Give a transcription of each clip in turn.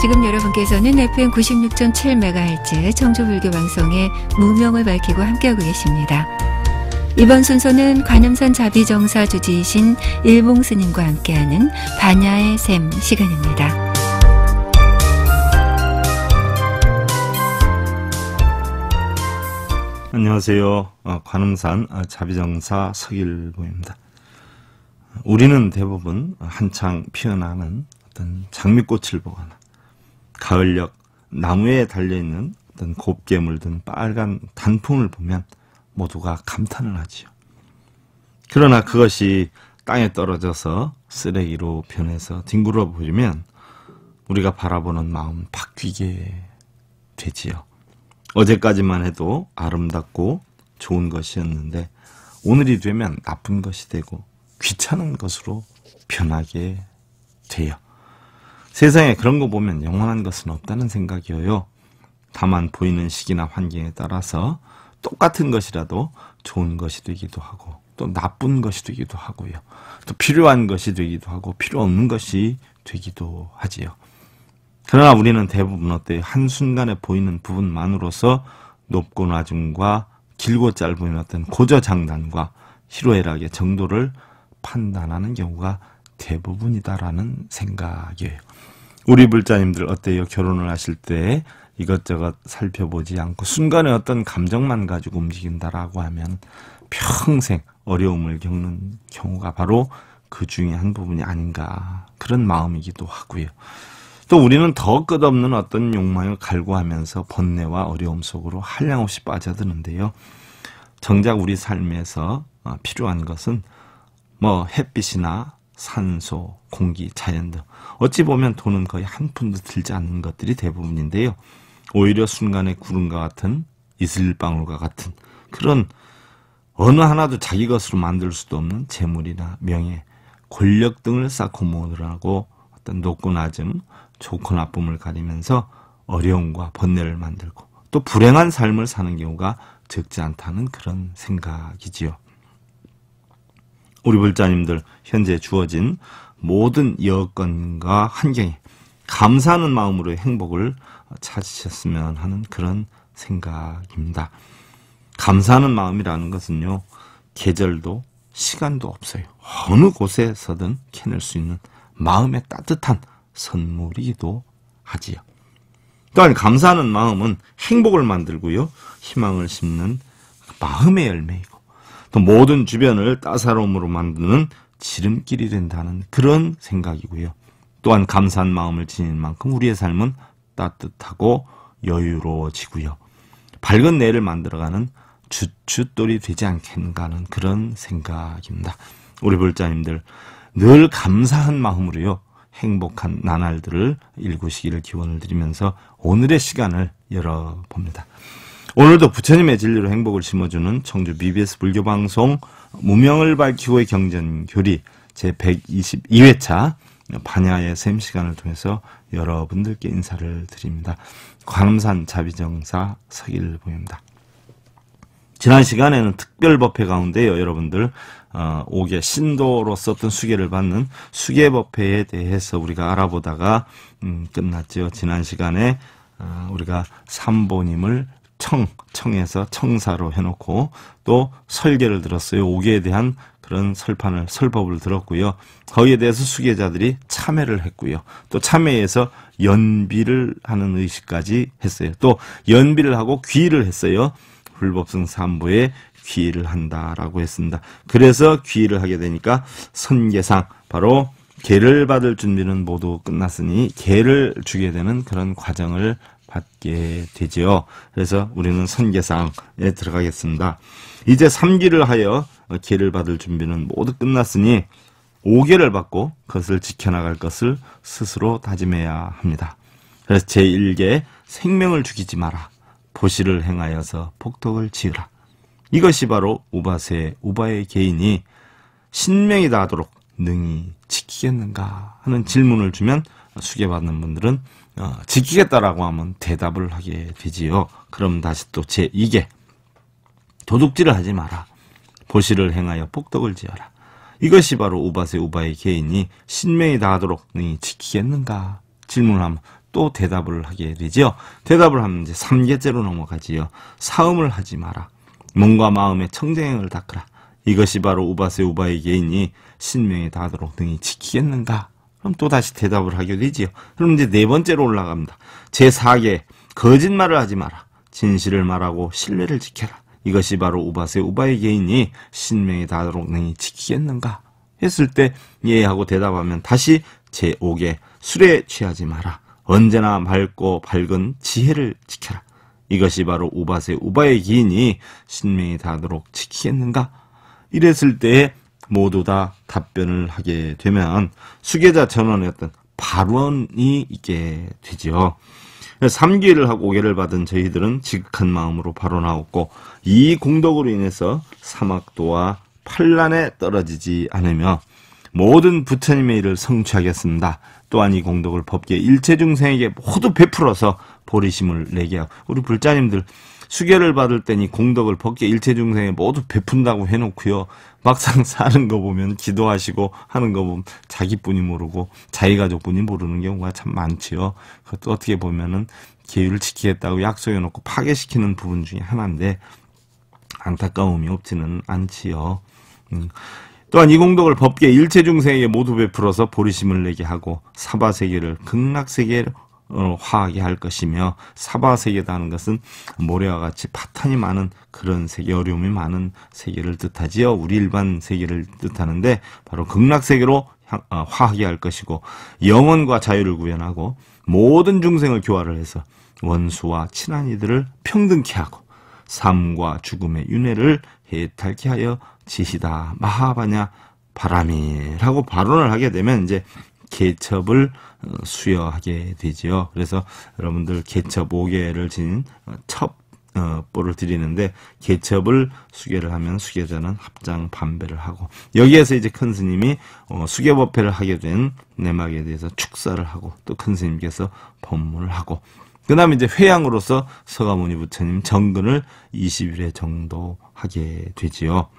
지금 여러분께서는 FM 96.7MHz 청주불교 방송의 무명을 밝히고 함께하고 계십니다. 이번 순서는 관음산 자비정사 주지이신 일봉 스님과 함께하는 반야의 샘 시간입니다. 안녕하세요. 관음산 자비정사 서길봉입니다. 우리는 대부분 한창 피어나는 어떤 장미꽃을 보거나 가을녘 나무에 달려있는 어떤 곱게 물든 빨간 단풍을 보면 모두가 감탄을 하지요. 그러나 그것이 땅에 떨어져서 쓰레기로 변해서 뒹굴어 버리면 우리가 바라보는 마음 바뀌게 되지요. 어제까지만 해도 아름답고 좋은 것이었는데 오늘이 되면 나쁜 것이 되고 귀찮은 것으로 변하게 돼요. 세상에 그런 거 보면 영원한 것은 없다는 생각이에요. 다만 보이는 시기나 환경에 따라서 똑같은 것이라도 좋은 것이 되기도 하고 또 나쁜 것이 되기도 하고요. 또 필요한 것이 되기도 하고 필요 없는 것이 되기도 하지요. 그러나 우리는 대부분 어때요? 한순간에 보이는 부분만으로서 높고 낮음과 길고 짧은 어떤 고저장단과 희로애락의 정도를 판단하는 경우가 대부분이다라는 생각이에요. 우리 불자님들 어때요? 결혼을 하실 때 이것저것 살펴보지 않고 순간에 어떤 감정만 가지고 움직인다라고 하면 평생 어려움을 겪는 경우가 바로 그 중에 한 부분이 아닌가 그런 마음이기도 하고요. 또 우리는 더 끝없는 어떤 욕망을 갈구하면서 번뇌와 어려움 속으로 한량없이 빠져드는데요. 정작 우리 삶에서 필요한 것은 햇빛이나 산소, 공기, 자연 등 어찌 보면 돈은 거의 한 푼도 들지 않는 것들이 대부분인데요. 오히려 순간의 구름과 같은 이슬방울과 같은 그런 어느 하나도 자기 것으로 만들 수도 없는 재물이나 명예, 권력 등을 쌓고 모으느라고 어떤 높고 낮음, 좋고 나쁨을 가리면서 어려움과 번뇌를 만들고 또 불행한 삶을 사는 경우가 적지 않다는 그런 생각이지요. 우리 불자님들 현재 주어진 모든 여건과 환경에 감사하는 마음으로 행복을 찾으셨으면 하는 그런 생각입니다. 감사하는 마음이라는 것은요, 계절도 시간도 없어요. 어느 곳에서든 캐낼 수 있는 마음의 따뜻한 선물이기도 하지요. 또한 감사하는 마음은 행복을 만들고요, 희망을 심는 마음의 열매이고 또 모든 주변을 따사로움으로 만드는 지름길이 된다는 그런 생각이고요. 또한 감사한 마음을 지닌 만큼 우리의 삶은 따뜻하고 여유로워지고요. 밝은 내일을 만들어가는 주춧돌이 되지 않겠는가 하는 그런 생각입니다. 우리 불자님들 늘 감사한 마음으로요. 행복한 나날들을 일구시기를 기원을 드리면서 오늘의 시간을 열어봅니다. 오늘도 부처님의 진리로 행복을 심어주는 청주 BBS 불교방송 무명을 밝히고의 경전교리 제122회차 반야의 샘 시간을 통해서 여러분들께 인사를 드립니다. 관음산 자비정사 서길봉입니다. 지난 시간에는 특별법회 가운데요, 여러분들 5개 신도로 썼던 수계를 받는 수계법회에 대해서 우리가 알아보다가 끝났죠. 지난 시간에 우리가 삼보님을 청에서 청사로 해놓고 또 설계를 들었어요. 5개에 대한 그런 설법을 들었고요. 거기에 대해서 수계자들이 참회를 했고요. 또 참회에서 연비를 하는 의식까지 했어요. 또 연비를 하고 귀의를 했어요. 불법성 삼보에 귀의를 한다라고 했습니다. 그래서 귀의를 하게 되니까 선계상, 바로 계를 받을 준비는 모두 끝났으니 계를 주게 되는 그런 과정을 받게 되지요. 그래서 우리는 선계상에 들어가겠습니다. 이제 3기를 하여 계를 받을 준비는 모두 끝났으니 5계를 받고 그것을 지켜나갈 것을 스스로 다짐해야 합니다. 그래서 제1계 생명을 죽이지 마라. 보시를 행하여서 복덕을 지으라. 이것이 바로 우바의 개인이 신명이 다하도록 능히 지키겠는가 하는 질문을 주면 수계받는 분들은 지키겠다라고 하면 대답을 하게 되지요. 그럼 다시 또 제2계 도둑질을 하지 마라. 보시를 행하여 복덕을 지어라. 이것이 바로 우바의 개인이 신명이 다하도록 능히 지키겠는가 질문을 하면 또 대답을 하게 되지요. 대답을 하면 이제 3개째로 넘어가지요. 사음을 하지 마라. 몸과 마음의 청정행을 닦으라. 이것이 바로 우바세 우바의 개인이 신명에 닿도록 등이 지키겠는가? 그럼 또 다시 대답을 하게 되지요. 그럼 이제 4번째로 올라갑니다. 제4개 거짓말을 하지 마라. 진실을 말하고 신뢰를 지켜라. 이것이 바로 우바세 우바의 개인이 신명에 닿도록 능히 지키겠는가? 했을 때 예하고 대답하면 다시 제5개 술에 취하지 마라. 언제나 맑고 밝은 지혜를 지켜라. 이것이 바로 우바세 우바의 기인이 신명에 닿도록 지키겠는가? 이랬을 때에 모두 다 답변을 하게 되면 수계자 전원의 어떤 발언이 있게 되죠. 3기를 하고 5개를 받은 저희들은 지극한 마음으로 발언하였고 이 공덕으로 인해서 사막도와 환란에 떨어지지 않으며 모든 부처님의 일을 성취하겠습니다. 또한 이 공덕을 법계 일체 중생에게 모두 베풀어서 보리심을 내게 하고 우리 불자님들 수계를 받을 때니 공덕을 법계 일체 중생에 모두 베푼다고 해놓고요. 막상 사는 거 보면 기도하시고 하는 거 보면 자기뿐이 모르고 자기 가족뿐이 모르는 경우가 참 많지요. 그것도 어떻게 보면은 계율을 지키겠다고 약속해놓고 파괴시키는 부분 중에 하나인데 안타까움이 없지는 않지요. 또한 이 공덕을 법계 일체 중생에게 모두 베풀어서 보리심을 내게 하고 사바세계를 극락세계로 화하게 할 것이며 사바세계다 하는 것은 모래와 같이 파탄이 많은 그런 세계, 어려움이 많은 세계를 뜻하지요. 우리 일반 세계를 뜻하는데 바로 극락세계로 화하게 할 것이고 영원과 자유를 구현하고 모든 중생을 교화를 해서 원수와 친한 이들을 평등케 하고 삶과 죽음의 윤회를 해탈케 하여 지시다 마하바냐 바람이라고 발언을 하게 되면 이제 개첩을 수여하게 되지요. 그래서 여러분들 개첩 5개를 지닌 첩보를 드리는데 개첩을 수계를 하면 수계자는 합장 반배를 하고 여기에서 이제 큰 스님이 수계법회를 하게 된 내막에 대해서 축사를 하고 또 큰 스님께서 법문을 하고 그 다음에 이제 회양으로서 서가모니 부처님 정근을 20일 정도 하게 되지요.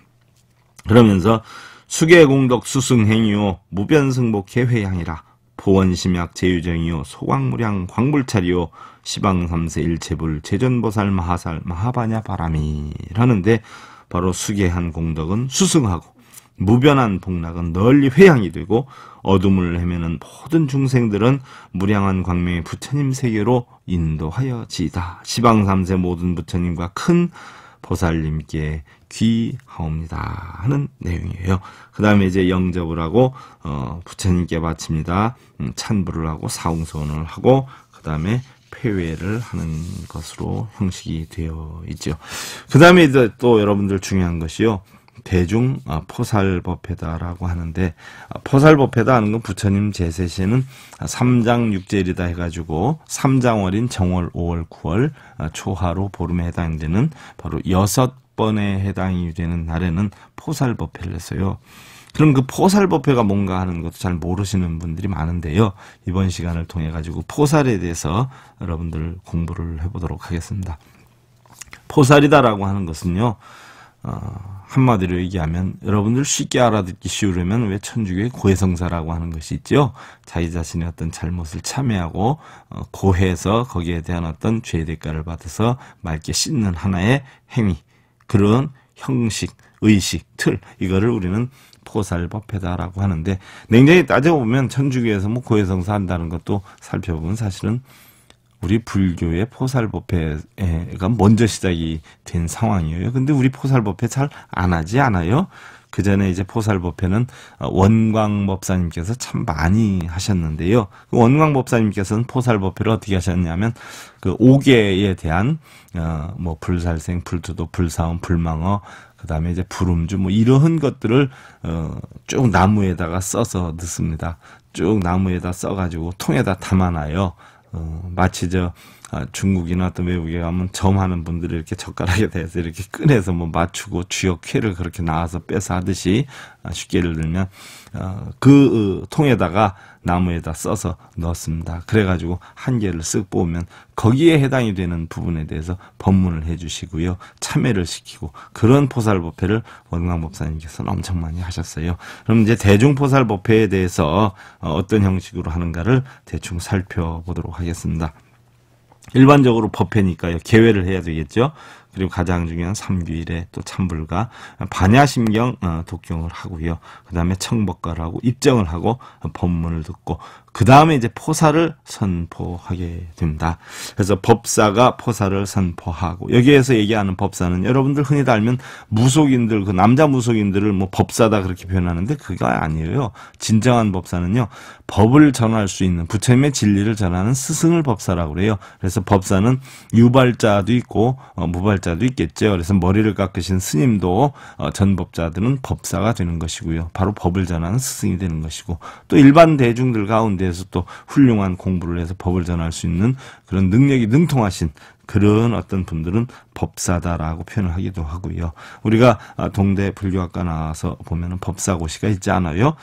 그러면서 수계공덕 수승행이요 무변승복해 회양이라 보원심약 제유정이요 소광무량 광불찰이요 시방삼세 일체불 제전보살 마하살 마하바냐 바람이라는데 바로 수계한 공덕은 수승하고 무변한 복락은 널리 회양이 되고 어둠을 헤매는 모든 중생들은 무량한 광명의 부처님 세계로 인도하여지이다. 시방삼세 모든 부처님과 큰 보살님께 귀하옵니다 하는 내용이에요. 그 다음에 이제 영접을 하고 부처님께 바칩니다. 찬부를 하고 사웅선을 하고 그 다음에 폐회를 하는 것으로 형식이 되어 있죠. 그 다음에 이제 또 여러분들 중요한 것이요. 대중 포살법회다라고 하는데 포살법회다 하는 건 부처님 제세시에는 3장 6제일이다 해가지고 3장월인 정월, 5월, 9월 초하루 보름에 해당되는 바로 6번에 해당이 되는 날에는 포살법회를 했어요. 그럼 그 포살법회가 뭔가 하는 것도 잘 모르시는 분들이 많은데요. 이번 시간을 통해 가지고 포살에 대해서 여러분들 공부를 해보도록 하겠습니다. 포살이다라고 하는 것은요. 한마디로 얘기하면 여러분들 쉽게 알아듣기 쉬우려면 왜 천주교의 고해성사라고 하는 것이 있죠. 자기 자신의 어떤 잘못을 참회하고 고해서 거기에 대한 어떤 죄의 대가를 받아서 맑게 씻는 하나의 행위, 그런 형식, 의식, 틀, 이거를 우리는 포살법회다라고 하는데 냉정히 따져보면 천주교에서 뭐 고해성사 한다는 것도 살펴보면 사실은 우리 불교의 포살법회가 먼저 시작이 된 상황이에요. 근데 우리 포살법회 잘 안 하지 않아요? 그 전에 이제 포살법회는 원광법사님께서 참 많이 하셨는데요. 원광법사님께서는 포살법회를 어떻게 하셨냐면 그 5계에 대한 뭐 불살생, 불투도, 불사음, 불망어, 그 다음에 이제 불음주 뭐 이러한 것들을 쭉 나무에다가 써서 넣습니다. 쭉 나무에다 써가지고 통에다 담아놔요. 마치 중국이나 또 외국에 가면 점하는 분들이 이렇게 젓가락에 대해서 이렇게 꺼내서 뭐 맞추고 주역회를 그렇게 나와서 빼서 하듯이, 쉽게 예를 들면 그 통에다가 나무에다 써서 넣습니다. 그래가지고 한 개를 쓱 뽑으면 거기에 해당이 되는 부분에 대해서 법문을 해주시고요, 참여를 시키고, 그런 포살법회를 원광법사님께서는 엄청 많이 하셨어요. 그럼 이제 대중포살법회에 대해서 어떤 형식으로 하는가를 대충 살펴보도록 하겠습니다. 일반적으로 법회니까요, 개회를 해야 되겠죠. 그리고 가장 중요한 삼규일에 또 참불가, 반야심경 독경을 하고요. 그 다음에 청법가를 하고 입정을 하고 법문을 듣고, 그 다음에 이제 포사를 선포하게 됩니다. 그래서 법사가 포사를 선포하고, 여기에서 얘기하는 법사는 여러분들 흔히 알면 무속인들, 그 남자 무속인들을 뭐 법사다 그렇게 표현하는데 그거 아니에요. 진정한 법사는요, 법을 전할 수 있는, 부처님의 진리를 전하는 스승을 법사라고 그래요. 그래서 법사는 유발자도 있고 무발자도 있겠죠. 그래서 머리를 깎으신 스님도 전법자들은 법사가 되는 것이고요. 바로 법을 전하는 스승이 되는 것이고, 또 일반 대중들 가운데에서 또 훌륭한 공부를 해서 법을 전할 수 있는 그런 능력이 능통하신 그런 어떤 분들은 법사다라고 표현을 하기도 하고요. 우리가 동대 불교학과 나와서 보면은 법사고시가 있지 않아요?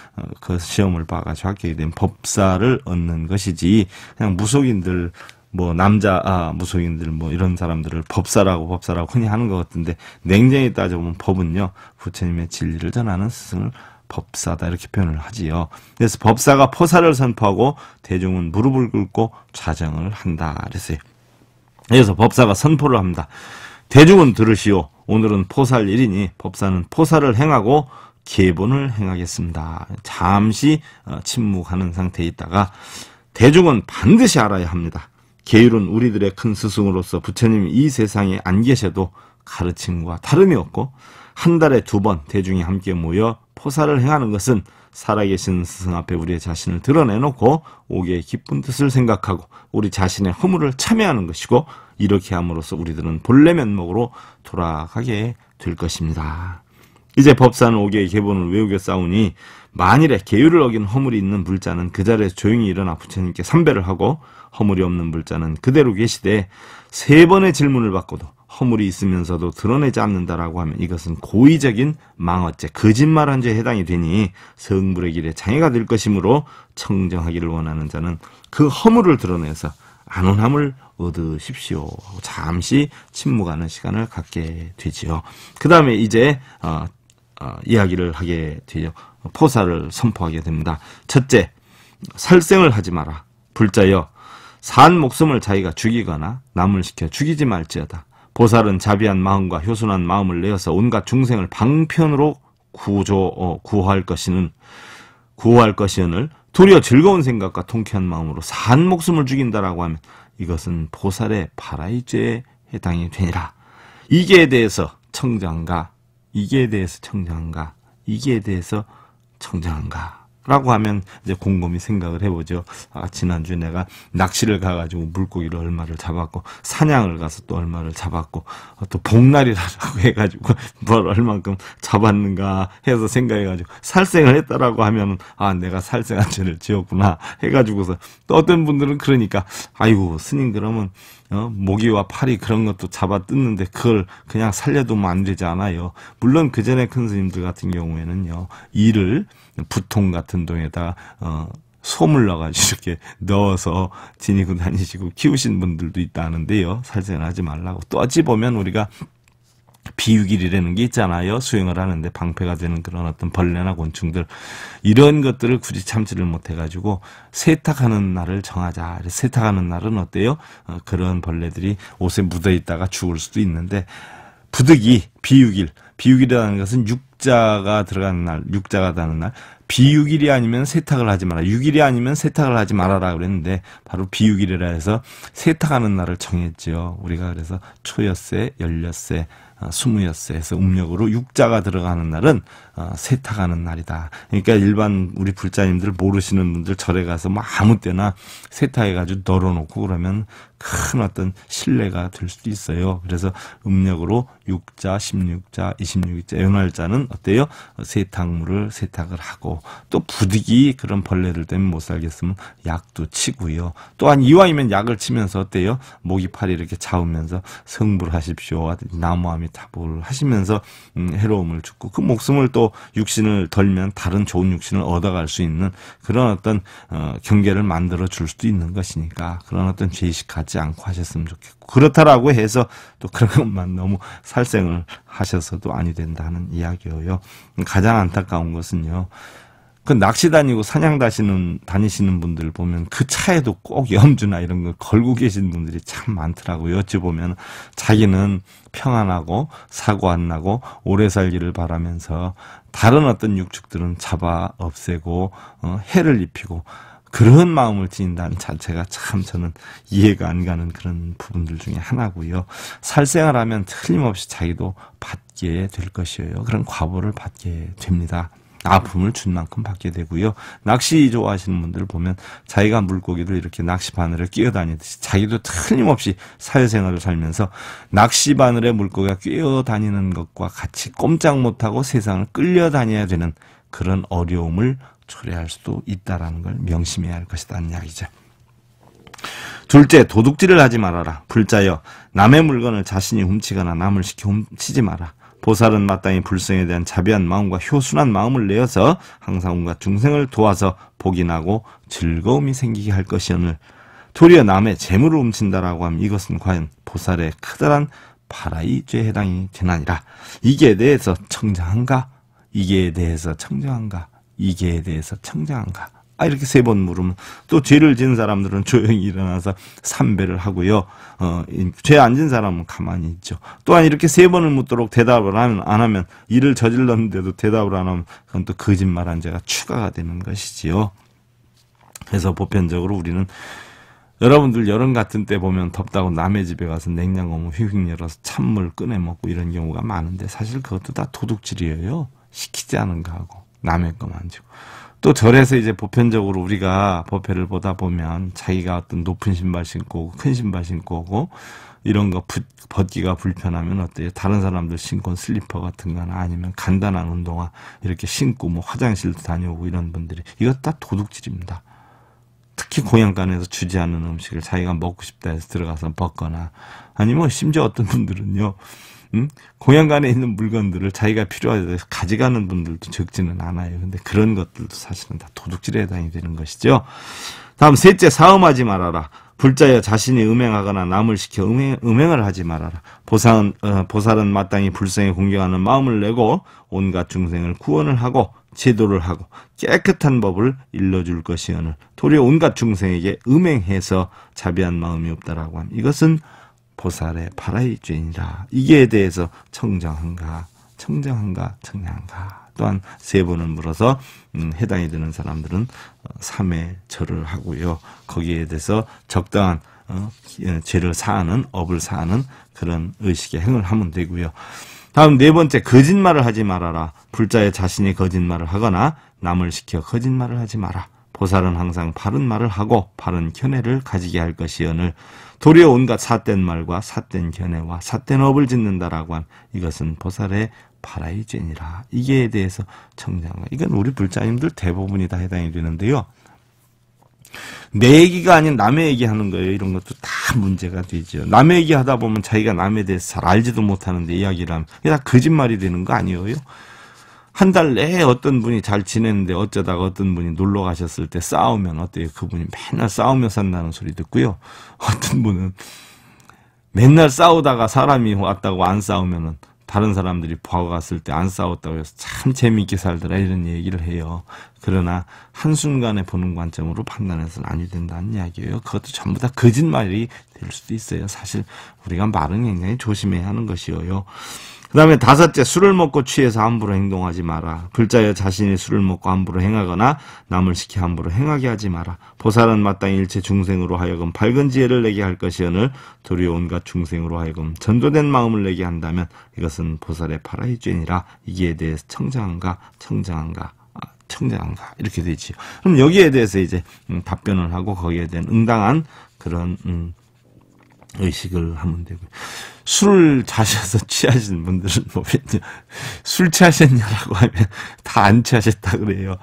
그 시험을 봐가지고 합격이 된 법사를 얻는 것이지, 그냥 무속인들, 뭐 남자 무속인들 뭐 이런 사람들을 법사라고 흔히 하는 것 같은데, 냉정히 따져보면 법은요, 부처님의 진리를 전하는 스승을 법사다 이렇게 표현을 하지요. 그래서 법사가 포사를 선포하고 대중은 무릎을 꿇고 좌정을 한다 그랬어요. 그래서 법사가 선포를 합니다. 대중은 들으시오. 오늘은 포살일이니 법사는 포사를 행하고 계본을 행하겠습니다. 잠시 침묵하는 상태에 있다가, 대중은 반드시 알아야 합니다. 계율은 우리들의 큰 스승으로서 부처님이 이 세상에 안 계셔도 가르침과 다름이 없고, 한 달에 2번 대중이 함께 모여 포사를 행하는 것은 살아계신 스승 앞에 우리의 자신을 드러내놓고 오게의 기쁜 뜻을 생각하고 우리 자신의 허물을 참여하는 것이고, 이렇게 함으로써 우리들은 본래 면목으로 돌아가게 될 것입니다. 이제 법사는 오게의 계본을 외우게 싸우니, 만일에 계율을 어긴 허물이 있는 불자는 그 자리에서 조용히 일어나 부처님께 삼배를 하고, 허물이 없는 불자는 그대로 계시되 3번의 질문을 받고도 허물이 있으면서도 드러내지 않는다라고 하면 이것은 고의적인 망언죄, 거짓말한 죄에 해당이 되니 성불의 길에 장애가 될 것이므로, 청정하기를 원하는 자는 그 허물을 드러내서 안온함을 얻으십시오. 잠시 침묵하는 시간을 갖게 되지요. 그 다음에 이제 이야기를 하게 되죠. 포사를 선포하게 됩니다. 첫째, 살생을 하지 마라. 불자여, 산 목숨을 자기가 죽이거나 남을 시켜 죽이지 말지어다. 보살은 자비한 마음과 효순한 마음을 내어서 온갖 중생을 방편으로 구호할 것이오늘 도리어 즐거운 생각과 통쾌한 마음으로 산 목숨을 죽인다라고 하면 이것은 보살의 파라이죄에 해당이 되니라. 이게에 대해서 청정한가? 이게에 대해서 청정한가? 이게에 대해서 청정한가? 라고 하면 이제 곰곰이 생각을 해보죠. 지난주에 내가 낚시를 가가지고 물고기를 얼마를 잡았고, 사냥을 가서 또 얼마를 잡았고, 또 복날이라고 해가지고 뭘 얼만큼 잡았는가 해서 생각해가지고 살생을 했다라고 하면은, 내가 살생한 죄를 지었구나 해가지고서, 또 어떤 분들은 그러니까, 아이고 스님 그러면 모기와 파리 그런 것도 잡아 뜯는데 그걸 그냥 살려두면 안 되지 않아요. 물론 그 전에 큰 스님들 같은 경우에는요, 이를 부통 같은 동에다가 솜을 넣어가지고 이렇게 넣어서 지니고 다니시고 키우신 분들도 있다는데요. 살생을 하지 말라고. 또 어찌 보면 우리가 비유길이라는 게 있잖아요. 수행을 하는데 방패가 되는 그런 어떤 벌레나 곤충들, 이런 것들을 굳이 참지를 못해가지고 세탁하는 날을 정하자. 세탁하는 날은 어때요? 그런 벌레들이 옷에 묻어있다가 죽을 수도 있는데, 부득이 비유길이라는 것은 육자가 들어가는 날, 육자가 다는 날, 비유길이 아니면 세탁을 하지 마라, 6일이 아니면 세탁을 하지 말아라 그랬는데, 바로 비유길이라 해서 세탁하는 날을 정했죠. 우리가 그래서 초여세, 열여세, 스무여세 해서 음력으로 육자가 들어가는 날은 세탁하는 날이다. 그러니까 일반 우리 불자님들 모르시는 분들 절에 가서 뭐 아무 때나 세탁해가지고 널어놓고 그러면 큰 어떤 신뢰가 될 수도 있어요. 그래서 음력으로 6자, 16자, 26자, 연활자는 어때요? 세탁물을 세탁을 하고, 또 부득이 그런 벌레들 때문에 못 살겠으면 약도 치고요. 또한 이왕이면 약을 치면서 어때요? 모기 파리 이렇게 잡으면서 성불하십시오, 나무아미 타불 하시면서 해로움을 죽고, 그 목숨을 또 육신을 덜면 다른 좋은 육신을 얻어갈 수 있는 그런 어떤 경계를 만들어 줄 수도 있는 것이니까, 그런 어떤 죄의식하지 않고 하셨으면 좋겠고, 그렇다라고 해서 또 그런 것만 너무 살생을 하셔서도 아니 된다는 이야기예요. 가장 안타까운 것은요, 그 낚시 다니고 사냥 다니시는 분들 보면 그 차에도 꼭 염주나 이런 걸 걸고 계신 분들이 참 많더라고요. 어찌 보면 자기는 평안하고 사고 안 나고 오래 살기를 바라면서 다른 어떤 육축들은 잡아 없애고 해를 입히고, 그런 마음을 지닌다는 자체가 참 저는 이해가 안 가는 그런 부분들 중에 하나고요. 살생을 하면 틀림없이 자기도 받게 될 것이에요. 그런 과보를 받게 됩니다. 아픔을 준 만큼 받게 되고요. 낚시 좋아하시는 분들 보면 자기가 물고기를 이렇게 낚시 바늘에 끼어다니듯이 자기도 틀림없이 사회생활을 살면서 낚시 바늘에 물고기가 끼어다니는 것과 같이 꼼짝 못하고 세상을 끌려다녀야 되는 그런 어려움을 초래할 수도 있다는 걸 명심해야 할 것이라는 이야기죠. 둘째, 도둑질을 하지 말아라. 불자여, 남의 물건을 자신이 훔치거나 남을 시켜 훔치지 마라. 보살은 마땅히 불성에 대한 자비한 마음과 효순한 마음을 내어서 항상 온갖 중생을 도와서 복이 나고 즐거움이 생기게 할 것이오늘, 도리어 남의 재물을 훔친다라고 하면 이것은 과연 보살의 크다란 바라이 죄에 해당이 되나니라. 이게에 대해서 청정한가? 이게에 대해서 청정한가? 이게에 대해서 청정한가? 이렇게 세 번 물으면 또 죄를 지은 사람들은 조용히 일어나서 삼배를 하고요. 죄 안 진 사람은 가만히 있죠. 또한 이렇게 세 번을 묻도록 대답을 안 하면, 일을 저질렀는데도 대답을 안 하면 그건 또 거짓말한 죄가 추가가 되는 것이지요. 그래서 보편적으로 우리는, 여러분들 여름 같은 때 보면 덥다고 남의 집에 가서 냉장고 문 휙휙 열어서 찬물 꺼내 먹고 이런 경우가 많은데, 사실 그것도 다 도둑질이에요. 시키지 않은 거 하고 남의 거 만지고. 또 절에서 이제 보편적으로 우리가 법회를 보다 보면 자기가 어떤 높은 신발 신고 오고 큰 신발 신고 오고 이런 거 벗기가 불편하면 어때요? 다른 사람들 신고 온 슬리퍼 같은 거나 아니면 간단한 운동화 이렇게 신고 뭐 화장실도 다녀오고 이런 분들이, 이것 다 도둑질입니다. 특히 고향간에서 주지 않는 음식을 자기가 먹고 싶다 해서 들어가서 먹거나, 아니면 심지어 어떤 분들은요, 고향간에 있는 물건들을 자기가 필요해서 가져가는 분들도 적지는 않아요. 근데 그런 것들도 사실은 다 도둑질에 해당이 되는 것이죠. 다음 셋째, 사음하지 말아라. 불자여, 자신이 음행하거나 남을 시켜 음행을 하지 말아라. 보살은 마땅히 불성에 공경하는 마음을 내고 온갖 중생을 구원을 하고 제도를 하고 깨끗한 법을 일러줄 것이오늘, 도리어 온갖 중생에게 음행해서 자비한 마음이 없다라고 함. 이것은 보살의 바라이 죄니라. 이게에 대해서 청정한가? 또한 세 번을 물어서 해당이 되는 사람들은 3회 절을 하고요. 거기에 대해서 적당한 죄를 사하는, 업을 사하는 그런 의식의 행을 하면 되고요. 다음 네 번째, 거짓말을 하지 말아라. 불자의 자신이 거짓말을 하거나 남을 시켜 거짓말을 하지 마라. 보살은 항상 바른 말을 하고 바른 견해를 가지게 할 것이오늘, 도리어 온갖 삿된 말과 삿된 견해와 삿된 업을 짓는다라고 한 이것은 보살의 바라이 죄니라. 이게에 대해서 청정한가? 이건 우리 불자님들 대부분이 다 해당이 되는데요. 내 얘기가 아닌 남의 얘기하는 거예요. 이런 것도 다 문제가 되죠. 남의 얘기하다 보면 자기가 남에 대해서 잘 알지도 못하는데 이야기를 하면 이게 다 거짓말이 되는 거 아니에요? 한 달 내에 어떤 분이 잘 지냈는데 어쩌다가 어떤 분이 놀러 가셨을 때 싸우면 어때요? 그분이 맨날 싸우며 산다는 소리 듣고요. 어떤 분은 맨날 싸우다가 사람이 왔다고 안 싸우면은 다른 사람들이 보고 갔을 때 안 싸웠다고 해서 참 재미있게 살더라 이런 얘기를 해요. 그러나 한순간에 보는 관점으로 판단해서는 아니 된다는 이야기예요. 그것도 전부 다 거짓말이 될 수도 있어요. 사실 우리가 말은 굉장히 조심해야 하는 것이에요. 그 다음에 다섯째, 술을 먹고 취해서 함부로 행동하지 마라. 불자여, 자신이 술을 먹고 함부로 행하거나 남을 시켜 함부로 행하게 하지 마라. 보살은 마땅히 일체 중생으로 하여금 밝은 지혜를 내게 할 것이오늘, 도리어 온갖 중생으로 하여금 전도된 마음을 내게 한다면 이것은 보살의 바라이 죄니라. 이기에 대해서 청정한가 이렇게 되지요. 그럼 여기에 대해서 이제 답변을 하고 거기에 대한 응당한 그런 의식을 하면 되고요. 술을 자셔서 취하신 분들은 보면요. 술 취하셨냐라고 하면 다 안 취하셨다 그래요.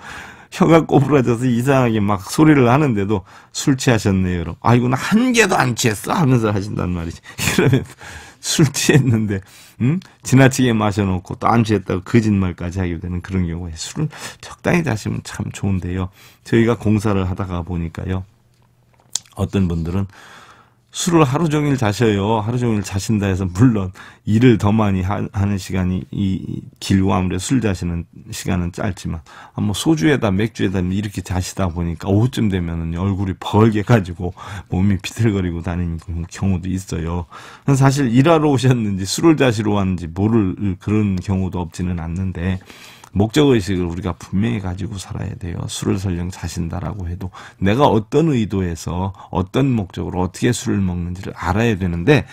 혀가 꼬부라져서 이상하게 막 소리를 하는데도 술 취하셨네요. 여러분. 아이고, 나 한 개도 안 취했어 하면서 하신단 말이지. 그러면 술 취했는데 지나치게 마셔놓고 또 안 취했다고 거짓말까지 하게 되는 그런 경우에 술을 적당히 자시면 참 좋은데요. 저희가 공사를 하다가 보니까요. 어떤 분들은 술을 하루 종일 자셔요. 하루 종일 자신다 해서 물론 일을 더 많이 하는 시간이 길고 아무래도 술 자시는 시간은 짧지만 뭐 소주에다 맥주에다 이렇게 자시다 보니까 오후쯤 되면은 얼굴이 벌게 가지고 몸이 비틀거리고 다니는 경우도 있어요. 사실 일하러 오셨는지 술을 자시러 왔는지 모를 그런 경우도 없지는 않는데 목적의식을 우리가 분명히 가지고 살아야 돼요. 술을 설령 자신다라고 해도 내가 어떤 의도에서 어떤 목적으로 어떻게 술을 먹는지를 알아야 되는데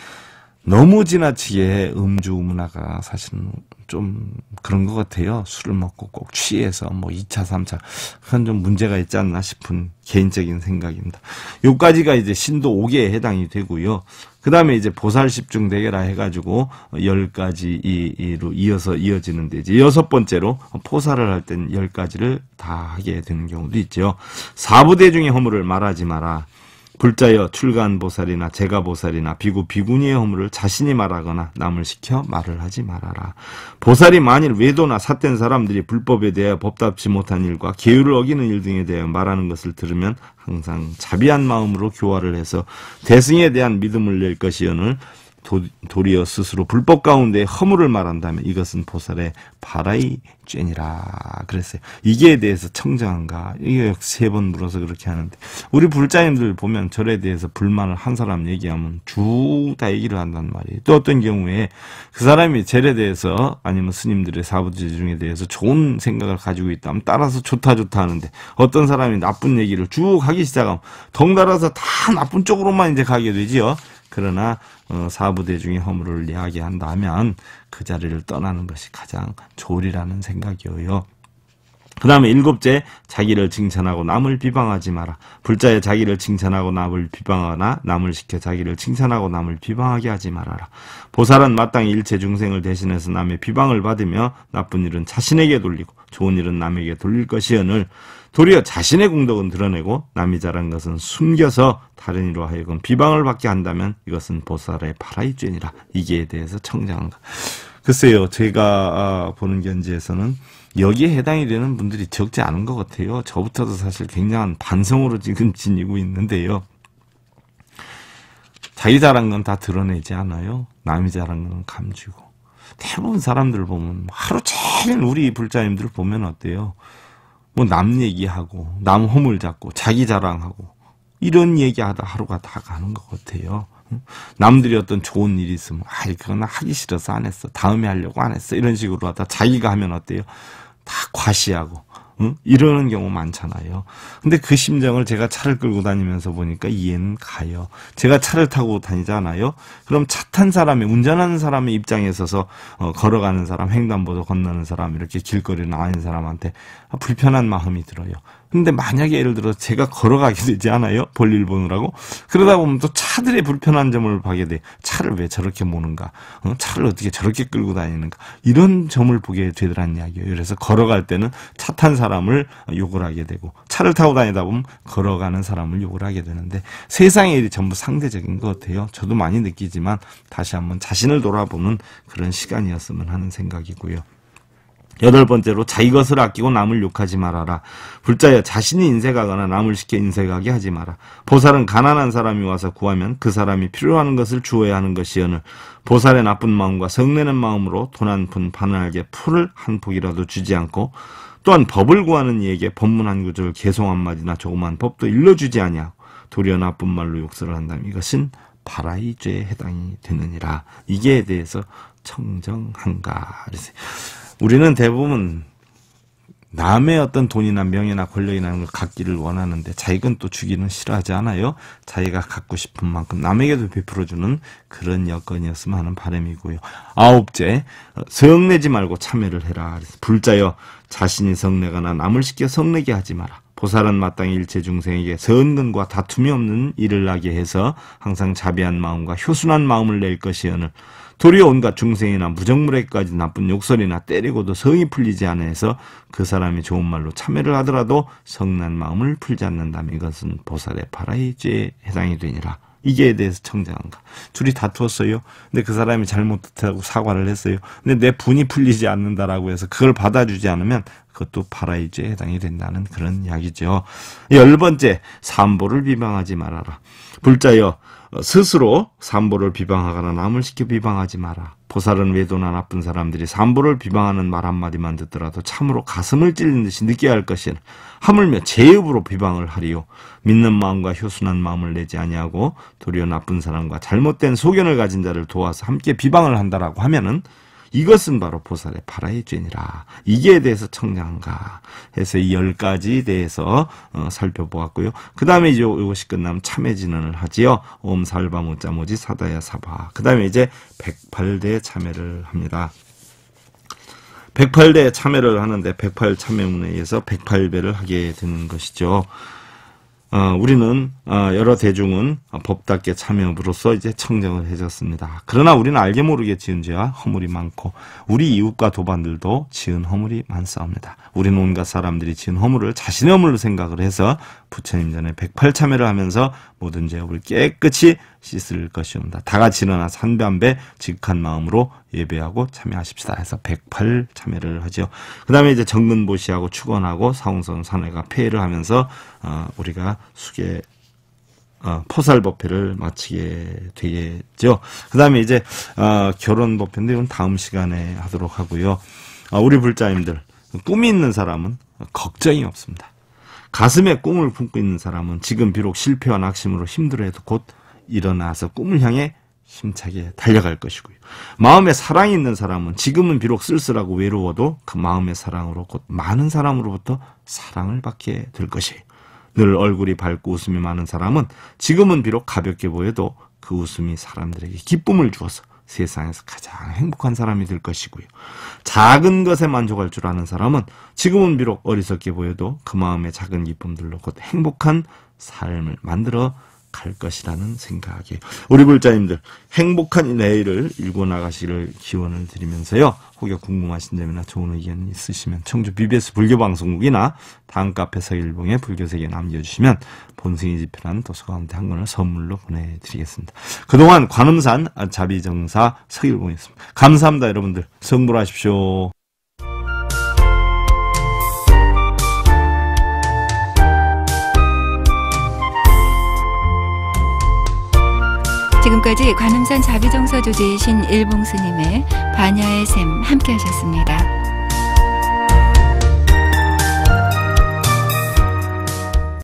너무 지나치게 음주 문화가 사실은 좀 그런 것 같아요. 술을 먹고 꼭 취해서 뭐 2차, 3차 그건 좀 문제가 있지 않나 싶은 개인적인 생각입니다. 요까지가 이제 신도 5개에 해당이 되고요. 그 다음에 이제 보살십중 대계라 해가지고 10가지로 이어지는데 이제 6번째로 포살을 할 땐 10가지를 다 하게 되는 경우도 있죠. 사부대중의 허물을 말하지 마라. 불자여 출가한보살이나 제가보살이나 비구 비구니의 허물을 자신이 말하거나 남을 시켜 말을 하지 말아라. 보살이 만일 외도나 삿된 사람들이 불법에 대하여 법답지 못한 일과 계율을 어기는 일 등에 대하여 말하는 것을 들으면 항상 자비한 마음으로 교화를 해서 대승에 대한 믿음을 낼 것이오늘 도리어 스스로 불법 가운데 허물을 말한다면 이것은 보살의 바라이 죄니라 그랬어요. 이게에 대해서 청정한가? 이게 3번 물어서 그렇게 하는데 우리 불자님들 보면 절에 대해서 불만을 한 사람 얘기하면 쭉 다 얘기를 한단 말이에요. 또 어떤 경우에 그 사람이 절에 대해서 아니면 스님들의 사부제 중에 대해서 좋은 생각을 가지고 있다면 따라서 좋다 하는데 어떤 사람이 나쁜 얘기를 쭉 하기 시작하면 덩달아서 다 나쁜 쪽으로만 이제 가게 되지요. 그러나 사부대중의 허물을 이야기한다면 그 자리를 떠나는 것이 가장 좋으리라는 생각이에요. 그 다음에 7째, 자기를 칭찬하고 남을 비방하지 마라. 불자에 자기를 칭찬하고 남을 비방하거나 남을 시켜 자기를 칭찬하고 남을 비방하게 하지 말아라. 보살은 마땅히 일체 중생을 대신해서 남의 비방을 받으며 나쁜 일은 자신에게 돌리고 좋은 일은 남에게 돌릴 것이오늘 도리어 자신의 공덕은 드러내고 남이 잘한 것은 숨겨서 다른 이로 하여금 비방을 받게 한다면 이것은 보살의 바라이죄니라. 이기에 대해서 청정한가. 글쎄요, 제가 보는 견지에서는 여기에 해당이 되는 분들이 적지 않은 것 같아요. 저부터도 사실 굉장한 반성으로 지금 지니고 있는데요. 자기 잘한 건 다 드러내지 않아요. 남이 잘한 건 감추고. 대부분 사람들 보면 하루 종일 우리 불자님들 보면 어때요? 뭐 남 얘기하고 남 허물 잡고 자기 자랑하고 이런 얘기하다 하루가 다 가는 것 같아요. 남들이 어떤 좋은 일이 있으면 아이 그건 하기 싫어서 안 했어. 다음에 하려고 안 했어. 이런 식으로 하다 자기가 하면 어때요? 다 과시하고 이러는 경우 많잖아요. 근데 그 심정을 제가 차를 끌고 다니면서 보니까 이해는 가요. 제가 차를 타고 다니잖아요. 그럼 차 탄 사람이 운전하는 사람의 입장에 서서 걸어가는 사람, 횡단보도 건너는 사람, 이렇게 길거리에 나가는 사람한테 불편한 마음이 들어요. 근데 만약에 예를 들어 제가 걸어가게 되지 않아요? 볼일 보느라고? 그러다 보면 또 차들의 불편한 점을 보게 돼. 차를 왜 저렇게 모는가? 차를 어떻게 저렇게 끌고 다니는가? 이런 점을 보게 되더란 이야기예요. 그래서 걸어갈 때는 차 탄 사람을 욕을 하게 되고 차를 타고 다니다 보면 걸어가는 사람을 욕을 하게 되는데 세상의 일이 전부 상대적인 것 같아요. 저도 많이 느끼지만 다시 한번 자신을 돌아보는 그런 시간이었으면 하는 생각이고요. 8번째로 자기 것을 아끼고 남을 욕하지 말아라. 불자여 자신이 인색하거나 남을 시켜 인색하게 하지 마라. 보살은 가난한 사람이 와서 구하면 그 사람이 필요한 것을 주어야 하는 것이오늘 보살의 나쁜 마음과 성내는 마음으로 돈 한 푼 바늘하게 풀을 한 폭이라도 주지 않고 또한 법을 구하는 이에게 법문 한 구절 개송 한마디나 조그만 법도 일러주지 아니하고 도리어 나쁜 말로 욕설을 한다면 이것은 바라이죄에 해당이 되느니라. 이게에 대해서 청정한가. 우리는 대부분 남의 어떤 돈이나 명예나 권력이나 걸 갖기를 원하는데 자기는 또 주기는 싫어하지 않아요. 자기가 갖고 싶은 만큼 남에게도 베풀어주는 그런 여건이었으면 하는 바람이고요. 9째, 성내지 말고 참회를 해라. 불자여 자신이 성내거나 남을 시켜 성내게 하지 마라. 보살은 마땅히 일체 중생에게 선근과 다툼이 없는 일을 하게 해서 항상 자비한 마음과 효순한 마음을 낼 것이오늘 도리어 온갖 중생이나 무정물에까지 나쁜 욕설이나 때리고도 성이 풀리지 않아 해서 그 사람이 좋은 말로 참회를 하더라도 성난 마음을 풀지 않는다면 이것은 보살의 바라의 죄에 해당이 되니라. 이게에 대해서 청정한가. 둘이 다투었어요. 근데 그 사람이 잘못했다고 사과를 했어요. 근데 내 분이 풀리지 않는다라고 해서 그걸 받아주지 않으면 그것도 바라의 죄에 해당이 된다는 그런 이야기죠. 10번째, 삼보를 비방하지 말아라. 불자여, 스스로 삼보를 비방하거나 남을 시켜 비방하지 마라. 보살은 외도나 나쁜 사람들이 삼보를 비방하는 말 한마디만 듣더라도 참으로 가슴을 찔린 듯이 느껴야 할 것이니 하물며 제읍으로 비방을 하리요. 믿는 마음과 효순한 마음을 내지 아니하고 도리어 나쁜 사람과 잘못된 소견을 가진 자를 도와서 함께 비방을 한다라고 하면은 이것은 바로 보살의 바라의 죄니라. 이게에 대해서 청량한가 해서 이 10가지에 대해서 살펴보았고요. 그 다음에 이제 이것이 끝나면 참회 진언을 하지요. 옴 살바 모짜모지 사다야 사바. 그 다음에 이제 108대 참회를 합니다. 108대 참회를 하는데 108 참회문에 의해서 108배를 하게 되는 것이죠. 우리는 여러 대중은 법답게 참여함으로써 이제 청정을 해줬습니다. 그러나 우리는 알게 모르게 지은 죄와 허물이 많고 우리 이웃과 도반들도 지은 허물이 많사옵니다. 우리는 온갖 사람들이 지은 허물을 자신의 허물로 생각을 해서 부처님 전에 108 참여를 하면서 모든 죄업을 깨끗이 씻을 것이옵니다. 다 같이 일어나 산배한배 지극한 마음으로 예배하고 참여하십시다 해서 108 참여를 하죠. 그 다음에 이제 정근보시하고 축원하고 사홍선 산회가 폐회를 하면서 우리가 수계 포살법회를 마치게 되겠죠. 그 다음에 이제 결혼법회인데 이건 다음 시간에 하도록 하고요. 우리 불자님들 꿈이 있는 사람은 걱정이 없습니다. 가슴에 꿈을 품고 있는 사람은 지금 비록 실패와 낙심으로 힘들어해도 곧 일어나서 꿈을 향해 힘차게 달려갈 것이고요. 마음에 사랑이 있는 사람은 지금은 비록 쓸쓸하고 외로워도 그 마음의 사랑으로 곧 많은 사람으로부터 사랑을 받게 될 것이에요. 늘 얼굴이 밝고 웃음이 많은 사람은 지금은 비록 가볍게 보여도 그 웃음이 사람들에게 기쁨을 주어서 세상에서 가장 행복한 사람이 될 것이고요. 작은 것에 만족할 줄 아는 사람은 지금은 비록 어리석게 보여도 그 마음의 작은 기쁨들로 곧 행복한 삶을 만들어 갈 것이라는 생각이에요. 우리 불자님들 행복한 내일을 일궈 나가시기를 기원을 드리면서요. 혹여 궁금하신 점이나 좋은 의견 있으시면 청주 BBS 불교방송국이나 다음 카페 서일봉의 불교세계 남겨주시면 본승이 집필한 도서 가운데 한 권을 선물로 보내드리겠습니다. 그동안 관음산 자비정사 서일봉이었습니다. 감사합니다. 여러분들 성불하십시오. 지금까지 관음산 자비정사 조제이신 일봉스님의 반야의 샘 함께 하셨습니다.